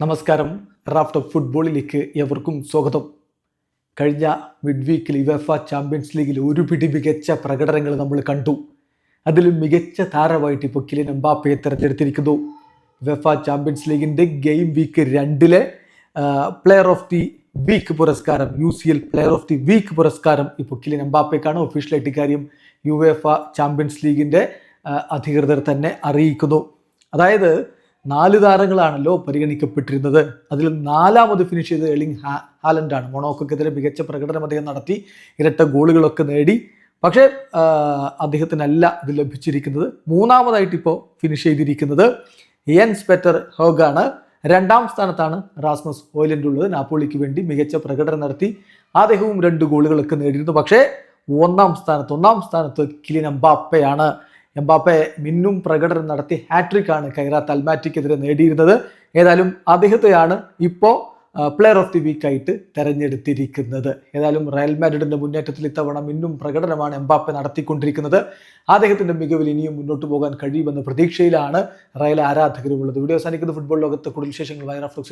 നമസ്കാരം. Raft of ഫുട്ബോളിലേക്ക് എവർക്കും സ്വാഗതം. കഴിഞ്ഞ മിഡ് വീക്കിൽ യുവേഫ ചാമ്പ്യൻസ് ലീഗിൽ ഒരു പിടി മികച്ച പ്രകടനങ്ങൾ നമ്മൾ കണ്ടു. അതിൽ മികച്ച താരമായിട്ട് ഇപ്പോൾ കിലിയൻ എംബാപ്പയെ തിരഞ്ഞെടുത്തിരിക്കുന്നു. യുവേഫ ചാമ്പ്യൻസ് ലീഗിൻ്റെ game week 2 player of the week പുരസ്കാരം, UCL player of the week പുരസ്കാരം ഇപ്പോൾ കിലിയൻ എംബാപ്പയ്ക്കാണ്. ഒഫീഷ്യലായിട്ട് ഇക്കാര്യം യുവേഫ ചാമ്പ്യൻസ് ലീഗിൻ്റെ അധികൃതർ തന്നെ അറിയിക്കുന്നു. അതായത് 4 താരങ്ങളാണല്ലോ പരിഗണിക്കപ്പെട്ടിരുന്നത്. അതിൽ 4ാമത് ഫിനിഷ് ചെയ്ത് എർലിംഗ് ഹാലൻഡാണ്. മൊണോക്കോക്കെതിരെ മികച്ച പ്രകടനം അദ്ദേഹം നടത്തി, ഇരട്ട ഗോളുകളൊക്കെ നേടി. പക്ഷേ അദ്ദേഹത്തിനല്ല ഇത് ലഭിച്ചിരിക്കുന്നത്. 3ാമതായിട്ട് ഇപ്പോൾ ഫിനിഷ് ചെയ്തിരിക്കുന്നത് യെൻസ് പെറ്റർ ഹോഗാണ്. 2ാം സ്ഥാനത്താണ് റാസ്മസ് ഹോയ്ലൻഡ് ഉള്ളത്. നാപ്പോളിക്ക് വേണ്ടി മികച്ച പ്രകടനം നടത്തി അദ്ദേഹവും 2 ഗോളുകളൊക്കെ നേടിയിരുന്നു. പക്ഷേ ഒന്നാം സ്ഥാനത്ത് കിലിയൻ എംബാപ്പയാണ്. എംബാപ്പെ മിന്നും പ്രകടനം നടത്തി ഹാട്രിക്കാണ് കൈറാത്ത് അൽമാറ്റിക്കെതിരെ നേടിയിരുന്നത്. ഏതായാലും അദ്ദേഹത്തെയാണ് ഇപ്പോൾ പ്ലെയർ ഓഫ് ദി വീക്ക് ആയിട്ട് തെരഞ്ഞെടുത്തിരിക്കുന്നത്. ഏതായാലും റയൽ മാഡ്രിഡിന്റെ മുന്നേറ്റത്തിൽ ഇത്തവണ മിന്നും പ്രകടനമാണ് എംബാപ്പെ നടത്തിക്കൊണ്ടിരിക്കുന്നത്. അദ്ദേഹത്തിന്റെ മികവിൽ ഇനിയും മുന്നോട്ട് പോകാൻ കഴിയുമെന്ന പ്രതീക്ഷയിലാണ് റയൽ ആരാധകരുമുള്ളത്. വീഡിയോ അവസാനിക്കുന്ന ഫുട്ബോൾ ലോകത്ത് കൂടുതൽ വിശേഷങ്ങളുമായി റാഫ്റ്റ് ഓഫ്